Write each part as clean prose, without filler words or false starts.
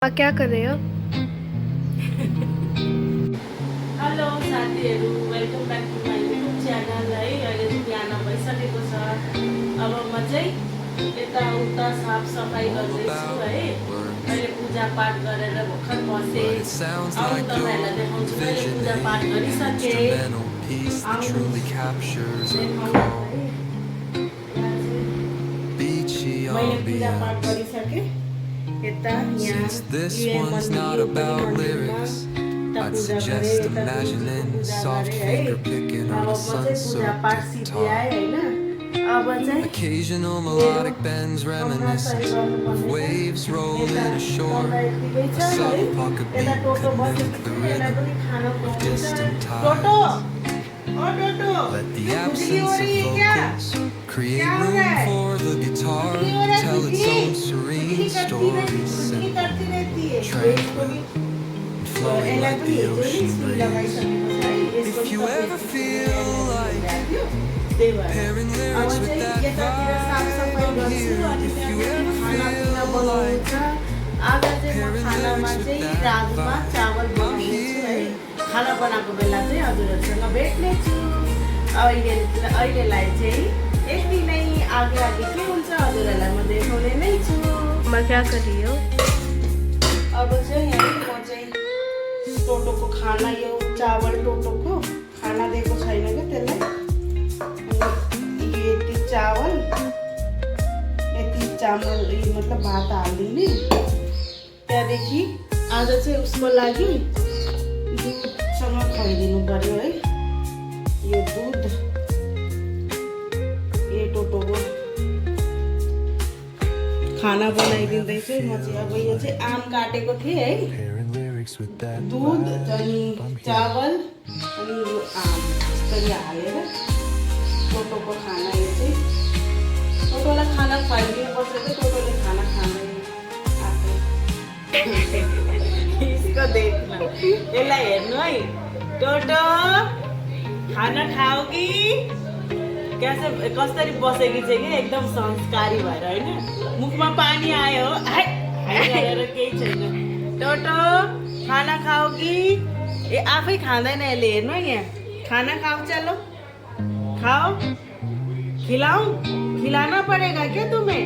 आप क्या कर रहे हो? हेलो साथीहरू, welcome back to my YouTube channel है। अहिले चाहिँ बिहान भइसकेको छ। अब म चाहिँ यताउता साफसफाइ गर्दैछु है। अहिले पूजापाठ गरेर भर्खर बसेँ। आउनु तपाईँहरूलाई देखाउँछु। मैले पूजापाठ गरिसकेँ। आउनु देखाउनु है। मैले पूजापाठ गरिसकेँ। यता यहाँ I'd suggest imagining soft finger picking on a sun-soaked guitar. Occasional melodic bends reminiscent of waves rolling ashore. A subtle pocket beat could mimic the rhythm of distant tides. Let the absence of vocals create room for the guitar to tell its own serene story, simple, tranquil, and flowing like the ocean breeze. If you ever feel like pairing lyrics with that vibe, I'm here. If you ever feel like आज चाहिँ म खानामा चाहिँ राजमा चावल बनाउँछु है। खाना बनाएको बेला चाहिँ हजुरहरूसँग भेट्नेछु। अहिलेलाई चाहिँ यति नै। आगे के हुन्छ हजुरहरूलाई म देखाउने नै छु। मैं क्या कर रही हो? अब चाहिँ है म चाहिँ टोटोको खाना, यो चावल टोटोको खाना दिएको छैन क्या त्यसलाई। यति चावल यति चामल मतलब भात हालिदिने। त्यहाँदेखि आज चाहिँ उसको लागि दुधसँग खुवाइदिनु पर्यो है। यो दुध यो टोटोको खाना बनाइदिँदैछु म चाहिँ। अब यो चाहिँ आम काटेको थिएँ है। दुध अनि चावल अनि यो आम यसरी हालेर टोटोको खाना। यो चाहिँ टोटोलाई खाना खुवाइदिनुपर्छ कि टोटोले खाना खाँदैन। यसको देख्नु, यसलाई हेर्नु है। टोटो खाना खाओ कि कसरी बसेकी छ कि एकदम संस्कारी भएर होइन। मुखमा पानी आयो गरेर केही छैन। टोटो खाना खाओ कि ए आफै खाँदैन यसले। हेर्नु है यहाँ खाना खाओ, चलो खाओ। खिलाऊं? खिलाना पड़ेगा क्या तुम्हें?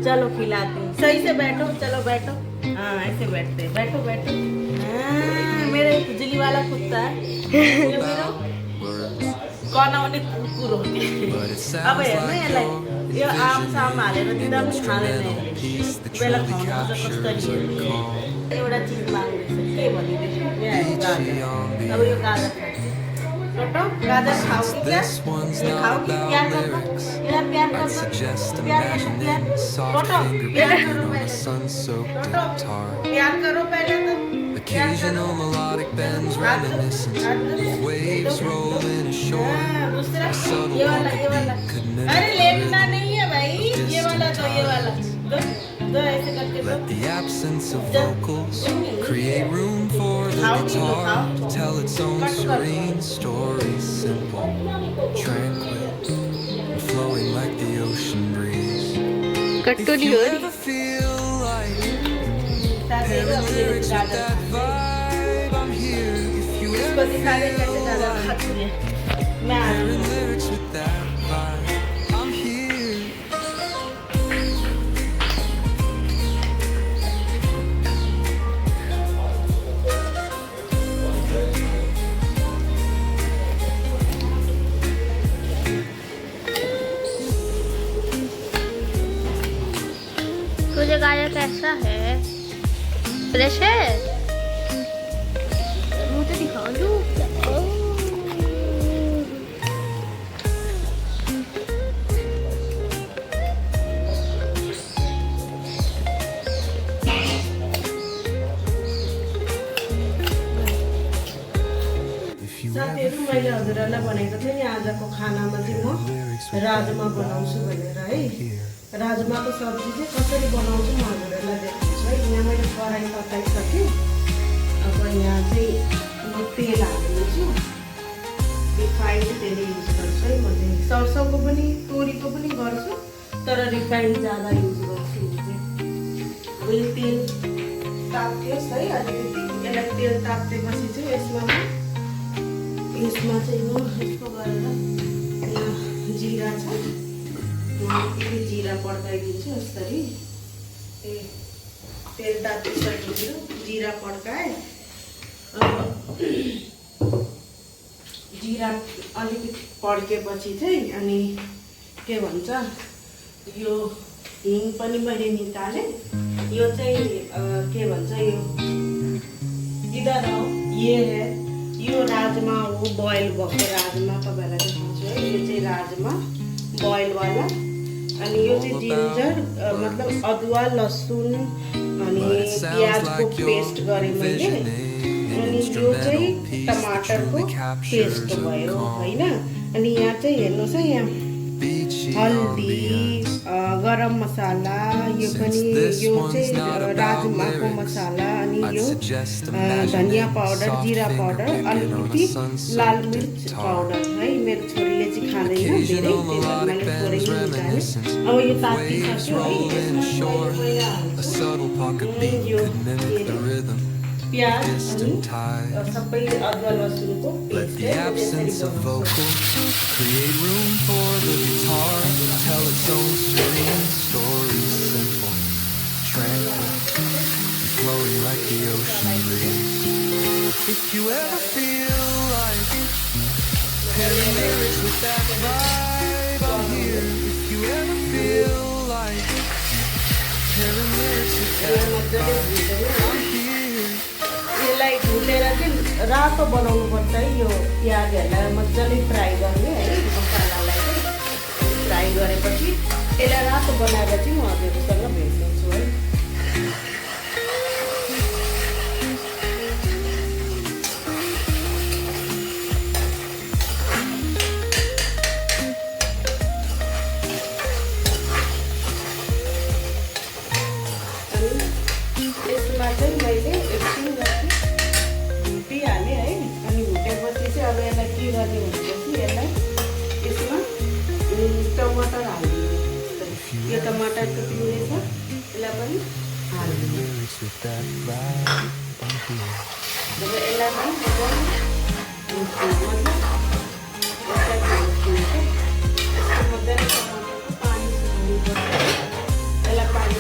चलो खिलाती हूँ। सही से बैठो, चलो बैठो। हाँ ऐसे बैठते, बैठो बैठो। हाँ मेरा एक खुजली वाला कुत्ता है। ये मेरो कनाउने कुकुर हो कि। अब हेर्नु यसलाई, यो आम साम हालेर दिँदा पनि खाँदैन। बेला खुवाउनुपर्छ कसरी। एउटा चिज माग्दैछ, के भनिदिनु? यहाँ गाजर। अब यो गाजर खाऊ। टोटो गाजर खाऊ कि क्या? खाऊ कि प्यार गर्नु? यसलाई प्यार गर्नु? प्यार गर्नु प्यार? टोटो प्यार करो पहले। टोटो प्यार करो पहले तो। occasional melodic bends reminiscent of waves rolling ashore. A subtle pocket beat could mimic अरे the लेटना rhythm नहीं है भाई। ये वाला तो ये वाला दो ऐसे करके दो। Let the absence of vocals create room for the guitar to tell its own serene story, simple, tranquil, and flowing like the ocean breeze. कट्टू If नहीं you हो रही। ever feel like pairing lyrics with that vibe, I'm here. If you इसको ever दिखा they कैसे feel गाजर like Khati है। मैं आ रही pairing हूँ। lyrics with that vibe, I'm here. तुझे गाया कैसा है? फ्रेश है? मुझे दिखाओ जो। साथीहरू मैले हजुरहरूलाई भनेको थिएँ नि आजको खानामा चाहिँ म राजमा बनाउँछु भनेर है। राजमाको सब्जी चाहिँ कसरी बनाउँछु म हजुरहरूलाई देखाउँछु है। यहाँ मैले कराही तताइसकेँ। अब यहाँ चाहिँ म तेल हालिदिन्छु। रिफाइन्ड तेल युज गर्छु है। म चाहिँ सरसोको पनि तोरीको पनि गर्छु, तर रिफाइन्ड ज्यादा युज गर्छु। अब यो तेल ताप्योस् है अलिकति यसलाई तेल ताप्देपछि चाहिँ यसमा चाहिँ म यस्तो गरेर यहाँ जिरा छ फेरि जिरा पड्काइदिन्छु यसरी तेल तापिसकेपछि जिरा पड्काएँ जिरा अलिकति पड्केपछि चाहिँ अनि के भन्छ यो हिङ पनि मैले निकालेँ यो चाहिँ के भन्छ यो इधर हो ये है यो राजमा हो बोइल भएको राजमा तपाईँलाई देखाउँछु है यो चाहिँ राजमा बोइलवाला अनि यो चाहिँ जिन्जर मतलब अदुवा लसुन अनि प्याजको पेस्ट गरेँ मैले अनि यो चाहिँ टमाटरको पेस्ट भयो होइन अनि यहाँ चाहिँ हेर्नुहोस् है यहाँ हल्दी गरम मसाला यो पनि यो चाहिँ राजमाको मसाला अनि यो धनिया पाउडर जिरा पाउडर अलिकति लाल मिर्च पाउडर है मेरो छोरीले चाहिँ खाँदैन धेरै मैले थोरै निकालेँ अब यो तातिसक्यो है यो प्याज अनि सबै अदुवा लसुनको paste create room for the guitar, tell its own serene story, simple, tranquil, flowing like the ocean breeze. If you ever feel like pairing lyrics with that vibe, I'm here. If you ever feel like pairing lyrics with that vibe, I'm here. यसलाई भुलेर चाहिँ रातो बनाउनु पर्छ है यो प्याजहरूलाई मजाले fry गर्ने है मसालालाई चाहिँ फ्राई गरेपछि यसलाई रातो बनाएर चाहिँ म हजुरसँग भेट्नेछु है यसमा चाहिँ मैले एकछिन जति भुटिहालेँ है अनि भुटेपछि चाहिँ अब यसलाई के गर्ने भनेपछि यसलाई यसमा टमाटर हालिदिनु यो टमाटरको पिउने छ यसलाई पनि हालिदिनु जब यसलाई पनि मजाले टमाटरको पानी सुकाउनुपर्छ यसलाई पानी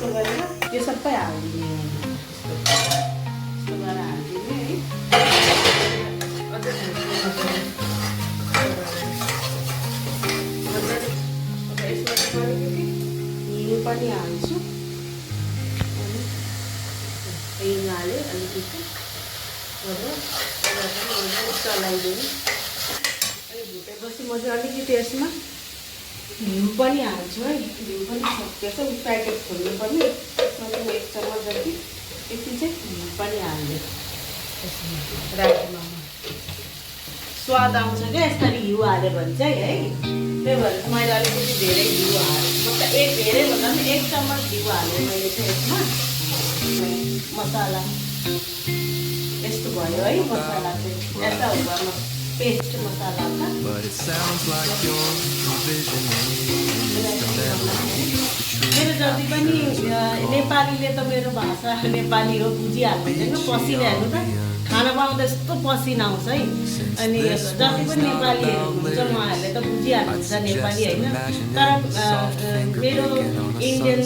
सुकाएपछि यो सबै हालिदिने यस्तो गरेर हालिदिने है यसमा चाहिँ अलिकति हिङ पनि हाल्छु हिङ हालेँ अलिकति चलाइदिनु अनि भुटेपछि म चाहिँ अलिकति यसमा घिउ पनि हाल्छु है घिउ पनि सकिएछ प्याकेट खोल्नु पर्ने यसमा चाहिँ म 1 चम्मच जति यति चाहिँ घिउ पनि हाल्छु राजमामा स्वाद आउँछ क्या यसरी घिउ हाल्यो भने चाहिँ है त्यही भएर मैले अलिकति धेरै घिउ हालेँ मतलब धेरै भन्दा पनि 1 चम्मच घिउ हालेँ मैले चाहिँ यसमा मसाला यस्तो भयो है मसाला चाहिँ यता हो पेस्ट मसाला का मेरो जति पनि नेपालीले त मेरो भाषा नेपाली हो बुझिहाल्नु होइन पसिना हेर्नु त खाना बनाउँदा यस्तो पसिना आउँछ है अनि जति पनि नेपालीहरू हुन्छ उहाँहरूले त बुझिहाल्नुहुन्छ नेपाली होइन तर मेरो इन्डियन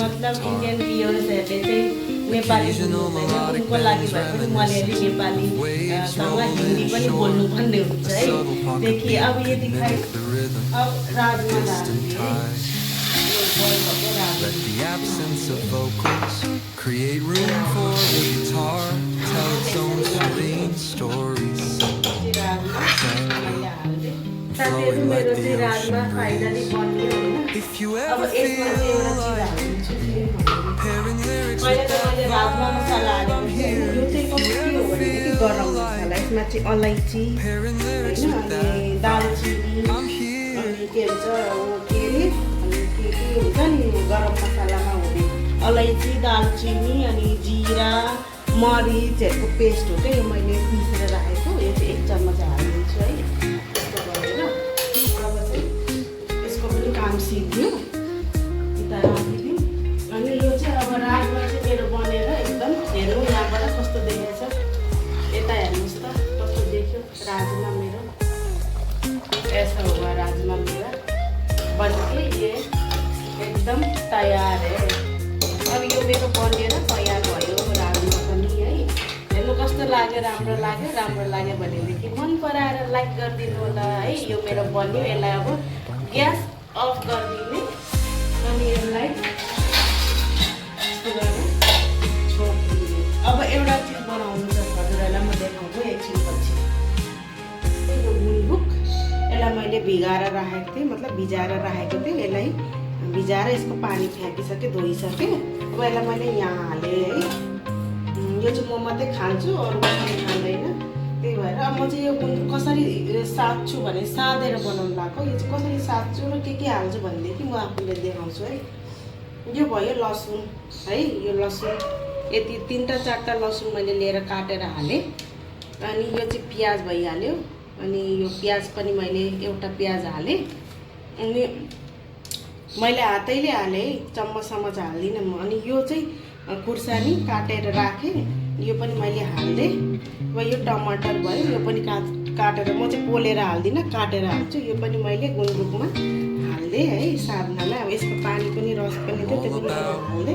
मतलब इन्डियन भ्युअर्सहरूले चाहिँ नेपाली बुझ्नुहुँदैन उनको लागि भए पनि मलयाली नेपालीसँग हिन्दी पनि बोल्नुपर्ने हुन्छ है देखिए अब यदि खाइ अब राजमा Let the absence of vocals create room for the guitar, tell its own serene stories. साथीहरु मेरो चाहिँ राजमा फाइनली बन्यो हैन If you अब ever यसमा चाहिँ feel एउटा like चिज pairing lyrics मैले with त मैले राजमा मसाला हालेको छु यो चाहिँ कस्तो हो भने कि गरम मसाला यसमा चाहिँ अलैँची pairing lyrics हैन with अनि दालचिनी I'm here. अनि के भन्छ के रे अनि के हुन्छ नि गरम मसालामा हुने अलैँची दालचिनी अनि जिरा मरिचहरूको पेस्ट हो क्या यो मैले पिसेर राखेको यो चाहिँ 1 चम्मच हालिदिन्छु है यस्तो गरेर अब चाहिँ यसको पनि काम सिक्यो यता राखिदिउँ अनि यो राजमा मेरो ऐसा हुआ राजमा मेरा बन के ये एकदम तयार है। अब यो मेरो बनेर तयार भयो राजमा पनि है। हेर्नु कस्तो लाग्यो, राम्रो लाग्यो भनेदेखि मन पराएर लाइक गरिदिनु होला है। यो मेरो बन्यो, यसलाई अब ग्यास अफ गरिदिने अनि यसलाई यस्तो गरेर छोपिदिने। अब एउटा चिज बनाउनु छ हजुरहरूलाई म देखाउँछु एकछिनपछि। यो गुन्द्रुक यसलाई मैले भिजाएर राखेको थिएँ, मतलब भिजाएर राखेको थिएँ। यसलाई भिजाएर यसको पानी फ्याँकिसकेँ, धोइसकेँ। अब यसलाई मैले यहाँ हालेँ है। यो चाहिँ म मात्रै खान्छु, अरू कसैले खाँदैन। त्यही भएर अब म चाहिँ यो गुन्द्रुक कसरी साध्छु भने साँधेर बनाउनु लाग्यो। यो चाहिँ कसरी साध्छु र के हाल्छु भनेदेखि म आफूले देखाउँछु है। यो भयो लसुन है। यो लसुन यति 3-4टा लसुन मैले लिएर काटेर हालेँ। अनि यो चाहिँ प्याज भइहाल्यो। अनि यो प्याज पनि मैले एउटा प्याज हालेँ। अनि मैले हातैले हालेँ, चम्मच हाल्दिनँ म। अनि यो चाहिँ खुर्सानी काटेर राखेँ, यो पनि मैले हाल्दै। अब यो टमाटर भयो, यो पनि काटेर, म चाहिँ पोलेर हाल्दिनँ, काटेर हाल्छु। यो पनि मैले गुन्द्रुकमा हाल्दै है साध्नलाई। अब यसको पानी पनि रस पनि थियो, त्यो पनि हाल्दै।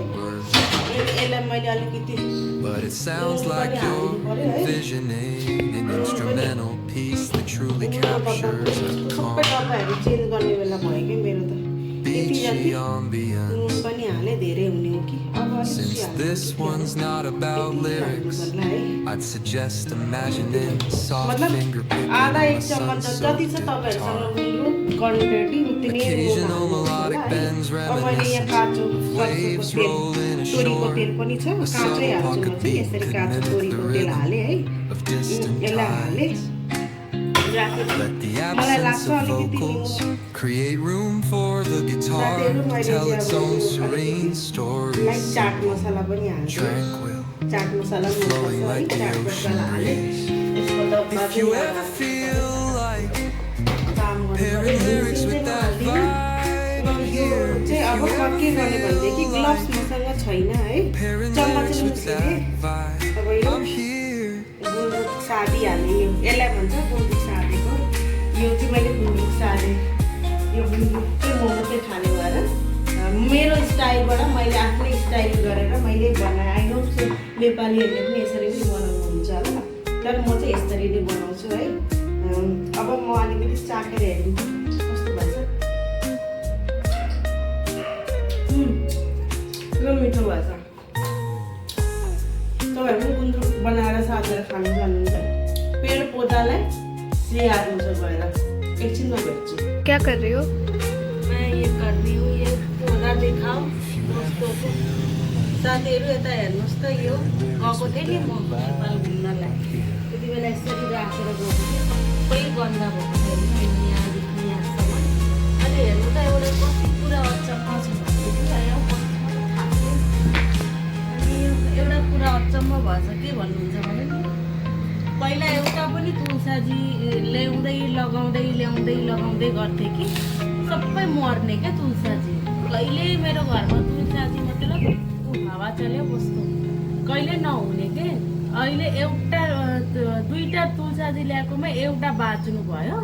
यसलाई मैले अलिकति But it sounds like you're envisioning an instrumental piece that truly captures a calm, तपाईँहरू चेन्ज गर्ने बेला भयो कि मेरो त beachy ambience. नुन पनि हाले धेरै हुने हो कि। अब Since this one's not about lyrics, I'd suggest imagining soft मतलब finger picking आधा on a 1 चम्मच sunset जति छ guitar. तपाईँहरूसँग गुन्द्रुक क्वान्टिटी उति नै Occasional melodic bends अब मैले यहाँ काँचो waves सरसोको rolling तेल, तोरीको ashore. तेल पनि छ, A काँचै subtle हाल्छु म pocket चाहिँ। beat यसरी could काँचो mimic तोरीको the तेल हालेँ है। rhythm of distant यसलाई हालेँ tides. राखेँ। Let the मलाई absence लाग्छ of अलिकति vocals create room for the guitar साथीहरू to मैले tell चाहिँ its अब own यो serene लाइक stories. चाट मसला पनि हाल्छु। Tranquil, चाट मसला पनि flowing हाल्छ है। like the चाट ocean मसला हालेँ। breeze. त्यसको त If you ever feel like काम गर्नु pairing पर्यो। lyrics with that vibe I'm here, चाहिँ अब म के गर्ने भनेदेखि ग्लोभ्स मसँग छैन है। pairing चम्मच lyrics with मुछिले that vibe अब यो I'm here. गुन्द्रुक सादी हाल्ने। यसलाई भन्छ गुन्द्रुक सादेको। यो चाहिँ मैले गुन्द्रुक सादेँ। यो गुन्द्रुक चाहिँ म मात्रै खाने भएर मेरो स्टाइलबाट मैले आफ्नै स्टाइल गरेर मैले बनाएँ। आई नो नेपालीहरूले पनि यसरी नै बनाउनुहुन्छ होला, तर म चाहिँ यसरी नै बनाउँछु है। अब म अलिकति चाखेर हेरिदिन्छु कस्तो भन्छ। पुरा मिठो भएछ। तपाईँहरू पनि गुन्द्रुक बनाएर साथेर खानु जानुहुन्छ। पेड पौधालाई स्याहार्नु छ गएर। एकछिनमा भेट्छु। क्या कर रही हो? मैं ये कर रही हूँ, ये पौधा देखाओ दोस्तों को। साथीहरू यता हेर्नुहोस् त, यो गएको थिएँ नि म नेपाल घुम्नलाई। त्यति बेला यसरी राखेर गएको थिएँ, सबै गन्दा भएको थियो यहाँदेखि यहाँसम्म। अहिले हेर्नु त एउटा कति कुरा अचम्म छ भनेदेखि यहाँ अनि एउटा कुरा अचम्म भएछ। के भन्नुहुन्छ भने नि, पहिला एउटा पनि तुलसाजी ल्याउँदै लगाउँदै गर्थे कि सबै मर्ने क्या तुलसाजी। कहिले मेरो घरमा तुलसाजी मतलब हावा चल्यो कस्तो, कहिले नहुने के। अहिले एउटा 2टा तुलसाजी ल्याएकोमा एउटा बाँच्नु भयो।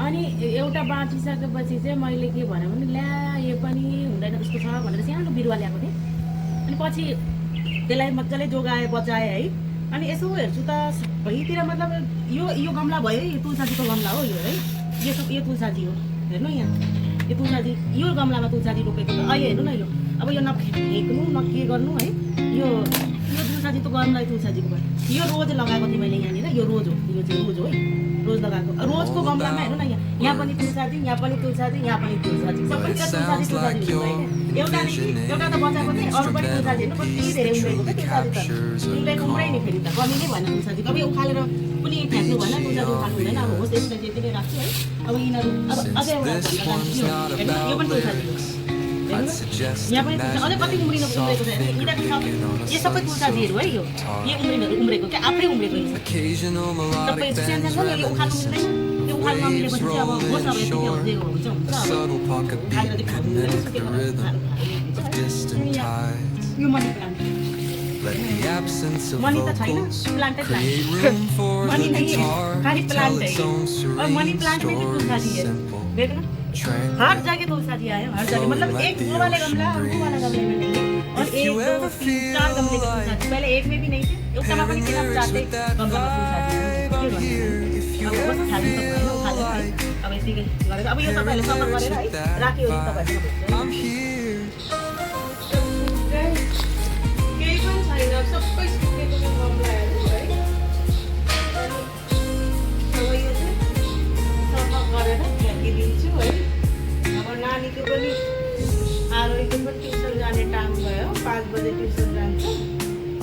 अनि एउटा बाँचिसकेपछि चाहिँ मैले के भने ल्या यो पनि हुँदैन जस्तो छ भनेर सानो बिरुवा ल्याएको थिएँ। अनि पछि त्यसलाई मजाले जोगाएँ बचाएँ है। अनि यसो हेर्छु त सबैतिर मतलब यो गमला भयो, यो तुलसाजीको गमला हो यो है। यो तुलसाजी हो, हेर्नु यहाँ यो तुलसाजी, यो गमलामा तुलसाजी रोपेको त अहिले हेर्नु न। यो अब यो नफेक्नु न के गर्नु है। यो तुलसाजी त गमला तुलसाजीको भयो। यो रोज लगाएको थिएँ मैले यहाँनिर, यो रोज हो, यो चाहिँ रोज हो है, रोज लगाएको। रोजको गमलामा हेर्नु न, यहाँ पनि तुलसाजी, यहाँ पनि तुलसाजी, यहाँ पनि तुलसाजी, सबैतिर तुलसाजी भयो क्या। एउटा त बचाएको थिएँ, अरू पनि तुलसाजी हेर्नु कति धेरै उम्रेको क्या तुलसाजी त। उम्रै नि फेरि त कमी नै भएन तुलसाजी। अब यो उखालेर पनि फ्याँक्नु भएन, तुलसाजी उखाल्नु हुँदैन। अब होस् यसरी त्यति नै राख्छु है। अब यिनीहरू अब अझै एउटा यो पनि तुलसाजी हो। यहाँ पनि तुलसा अझै कति उम्रेको छ। यो सबै तुलसाजीहरू है। यो उम्रेको क्या, आफै उम्रेको यो सबै सानो सानो। यो उखाल्नु मिल्दैन, यो उखाल्नु नमिलेपछि चाहिँ अब होस् अब यति हुन्छ हुन्छ अब खाएर चाहिँ खानु मिल्दैन। यो money plant Let the absence of money त छैन, vocals planted create room for money the नहीं है, guitar. खाली Tell प्लांट its है own ये। और मनी serene प्लांट में भी तुलसा story. जी है, Simple, देखना tranquil. हर जगह तुलसा जी आए, हर जगह मतलब एक वो वाले गमला और वो वाला गमले में नहीं है। और एक दो तीन चार गमले के तुलसा जी, पहले एक में भी नहीं थे, एक में पनि किन जाते गमला में तुलसा जी अब बस खाली त भयो खाली अब यतिकै गरेर अब यो तपाईहरुले सफा गरेर है राखियो नि तपाईहरुले I'm here. केही पनि छैन सबै सुकेको गमलाहरु है अब यो चाहिँ सफा गरेर फ्याँकिदिन्छु है अब नानीको पनि आरोहीको पनि ट्युसन जाने टाइम भयो 5 बजे ट्युसन जान्छ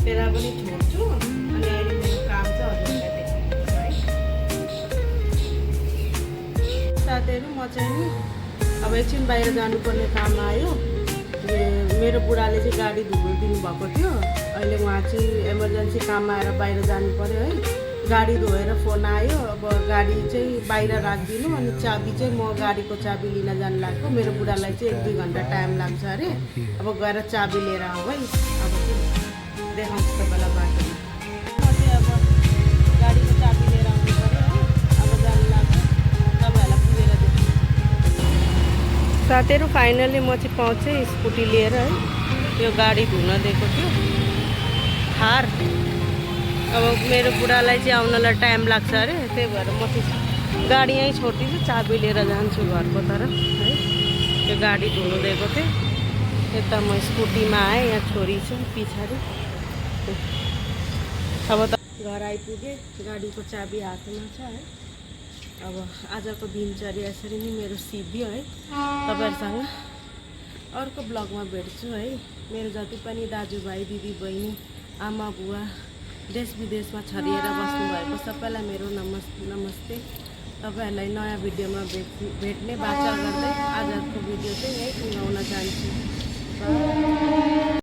तेरा पनि छोड्छु अनि अहिले मेरो काम चाहिँ हजुरलाई देखाइदिन्छु है साथीहरु म चाहिँ नि अब एकछिन बाहिर जानुपर्ने काम आयो मेरो बुढाले चाहिँ गाडी धोइदिनु भएको थियो अहिले उहाँ चाहिँ इमर्जेन्सी काममा आएर बाहिर जानु पर्यो है गाडी धोएर फोन आयो अब गाडी चाहिँ बाहिर राखिदिनु अनि चाबी चाहिँ म गाडीको चाबी लिन जानु लाग्यो मेरो बुढालाई चाहिँ 1-2 घन्टा टाइम लाग्छ अरे अब गएर चाबी लिएर आऊ है अब चाहिँ देखाउँछु तपाईँलाई बाटोमा म चाहिँ अब गाडीको चाबी लिएर आउनु पर्यो है अब जानु लाग्यो तपाईँहरूलाई पुगेर देखाउँछु साथीहरु फाइनली म चाहिँ पाउँछु स्कुटी लिएर है यो गाडी धुन दिएको थियो थार अब मेरो बुढालाई चाहिँ आउनलाई टाइम लाग्छ अरे त्यही भएर म चाहिँ गाडी यहीँ छोडिदिन्छु चाबी लिएर जान्छु घरको तरफ है यो गाडी धुनु दिएको थिएँ यता म स्कुटीमा आएँ यहाँ छोरी छ पछाडि अब त घर आइपुगेँ गाडीको चाबी हातमा छ है अब आजको दिनचर्या यसरी नै मेरो सिद्धियो है तपाईहरुसँग अर्को ब्लगमा भेट्छु है मेरो जति पनि दाजुभाइ दिदी बहिनी आमा बुवा देश विदेशमा छरिएर बस्नु भएको सबैलाई मेरो नमस्ते तपाईहरुलाई नयाँ भिडियोमा भेट्ने बाचा गर्दै